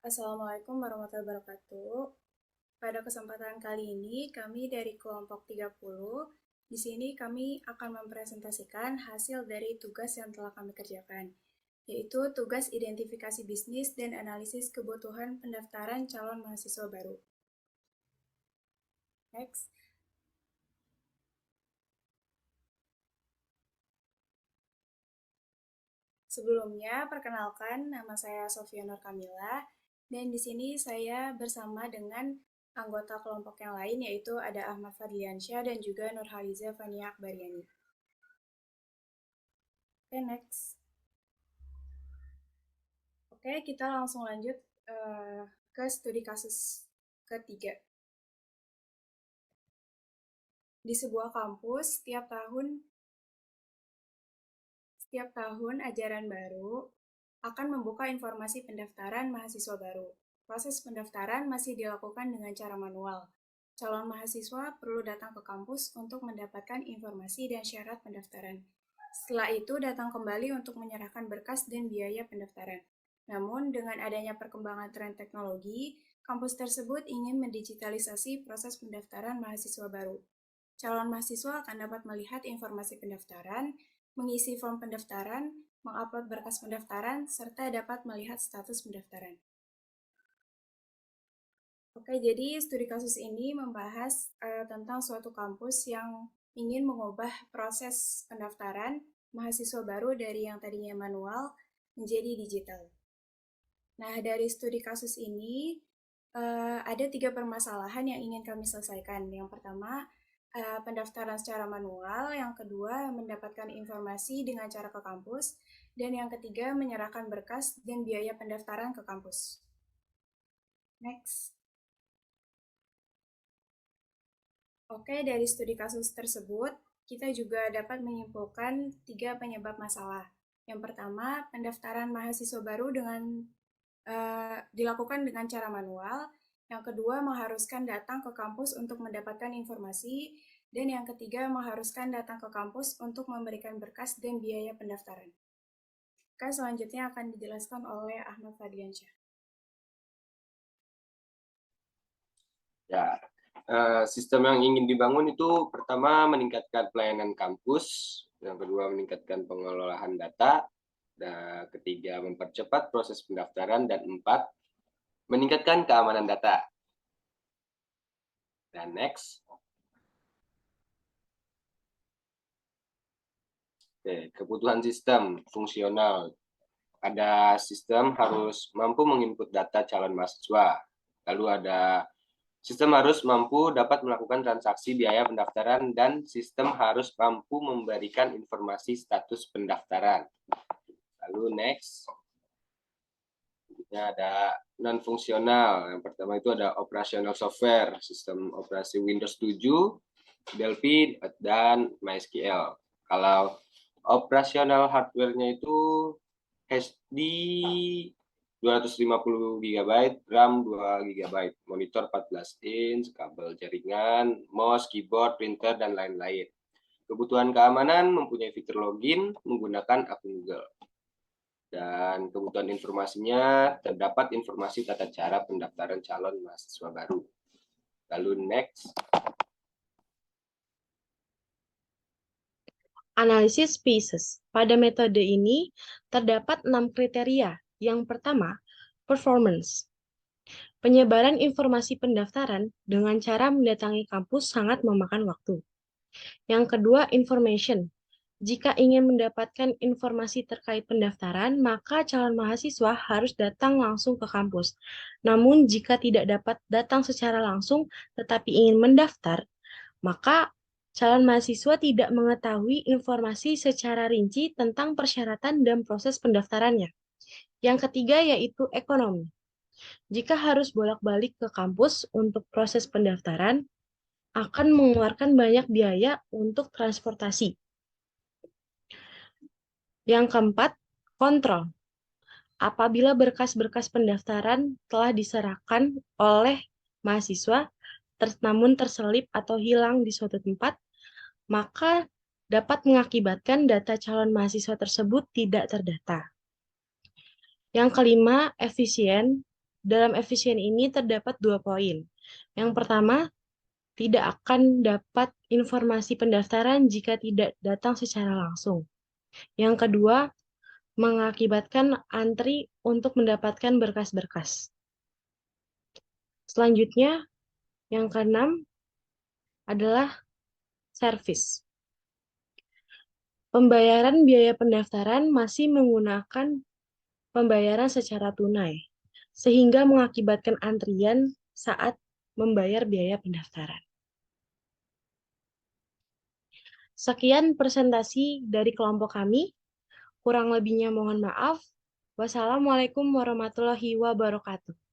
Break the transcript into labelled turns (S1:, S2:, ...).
S1: Assalamualaikum warahmatullahi wabarakatuh. Pada kesempatan kali ini, kami dari kelompok 30, di sini kami akan mempresentasikan hasil dari tugas yang telah kami kerjakan, yaitu tugas identifikasi bisnis dan analisis kebutuhan pendaftaran calon mahasiswa baru. Next. Sebelumnya, perkenalkan nama saya Sofia Nur Kamila, dan di sini saya bersama dengan anggota kelompok yang lain, yaitu ada Ahmad Fadliansyah dan juga Nurhaliza Fania Akbariani. Oke, next. Oke, kita langsung lanjut ke studi kasus ketiga. Di sebuah kampus, setiap tahun ajaran baru akan membuka informasi pendaftaran mahasiswa baru. Proses pendaftaran masih dilakukan dengan cara manual. Calon mahasiswa perlu datang ke kampus untuk mendapatkan informasi dan syarat pendaftaran. Setelah itu datang kembali untuk menyerahkan berkas dan biaya pendaftaran. Namun, dengan adanya perkembangan tren teknologi, kampus tersebut ingin mendigitalisasi proses pendaftaran mahasiswa baru. Calon mahasiswa akan dapat melihat informasi pendaftaran, mengisi form pendaftaran, mengupload berkas pendaftaran, serta dapat melihat status pendaftaran. Oke, jadi studi kasus ini membahas tentang suatu kampus yang ingin mengubah proses pendaftaran mahasiswa baru dari yang tadinya manual menjadi digital. Nah, dari studi kasus ini ada 3 permasalahan yang ingin kami selesaikan. Yang pertama, pendaftaran secara manual. Yang kedua, mendapatkan informasi dengan cara ke kampus. Dan yang ketiga, menyerahkan berkas dan biaya pendaftaran ke kampus. Next. Oke, dari studi kasus tersebut, kita juga dapat menyimpulkan 3 penyebab masalah. Yang pertama, pendaftaran mahasiswa baru dilakukan dengan cara manual. Yang kedua, mengharuskan datang ke kampus untuk mendapatkan informasi. Dan yang ketiga, mengharuskan datang ke kampus untuk memberikan berkas dan biaya pendaftaran. Oke, selanjutnya akan dijelaskan oleh Ahmad Fadliansyah.
S2: Ya, sistem yang ingin dibangun itu pertama meningkatkan pelayanan kampus, yang kedua meningkatkan pengelolaan data, dan ketiga mempercepat proses pendaftaran, dan 4 meningkatkan keamanan data. Dan next. Oke, kebutuhan sistem fungsional. Ada sistem harus mampu menginput data calon mahasiswa. Lalu ada sistem harus mampu dapat melakukan transaksi biaya pendaftaran, dan sistem harus mampu memberikan informasi status pendaftaran. Lalu next. Ada non-fungsional. Yang pertama itu ada operasional software, sistem operasi Windows 7, Delphi, dan MySQL. Kalau operasional hardware-nya itu HD 250 GB, RAM 2 GB, monitor 14 inch, kabel jaringan, mouse, keyboard, printer, dan lain-lain. Kebutuhan keamanan mempunyai fitur login menggunakan akun Google. Dan kebutuhan informasinya terdapat informasi tata cara pendaftaran calon mahasiswa baru. Lalu next.
S3: Analisis pieces. Pada metode ini terdapat 6 kriteria. Yang pertama, performance. Penyebaran informasi pendaftaran dengan cara mendatangi kampus sangat memakan waktu. Yang kedua, information. Jika ingin mendapatkan informasi terkait pendaftaran, maka calon mahasiswa harus datang langsung ke kampus. Namun, jika tidak dapat datang secara langsung tetapi ingin mendaftar, maka calon mahasiswa tidak mengetahui informasi secara rinci tentang persyaratan dan proses pendaftarannya. Yang ketiga yaitu ekonomi. Jika harus bolak-balik ke kampus untuk proses pendaftaran, akan mengeluarkan banyak biaya untuk transportasi. Yang keempat, kontrol. Apabila berkas-berkas pendaftaran telah diserahkan oleh mahasiswa, namun terselip atau hilang di suatu tempat, maka dapat mengakibatkan data calon mahasiswa tersebut tidak terdata. Yang kelima, efisien. Dalam efisien ini terdapat 2 poin. Yang pertama, tidak akan dapat informasi pendaftaran jika tidak datang secara langsung. Yang kedua, mengakibatkan antri untuk mendapatkan berkas-berkas. Selanjutnya, yang keenam adalah service. Pembayaran biaya pendaftaran masih menggunakan pembayaran secara tunai, sehingga mengakibatkan antrian saat membayar biaya pendaftaran. Sekian presentasi dari kelompok kami. Kurang lebihnya mohon maaf. Wassalamualaikum warahmatullahi wabarakatuh.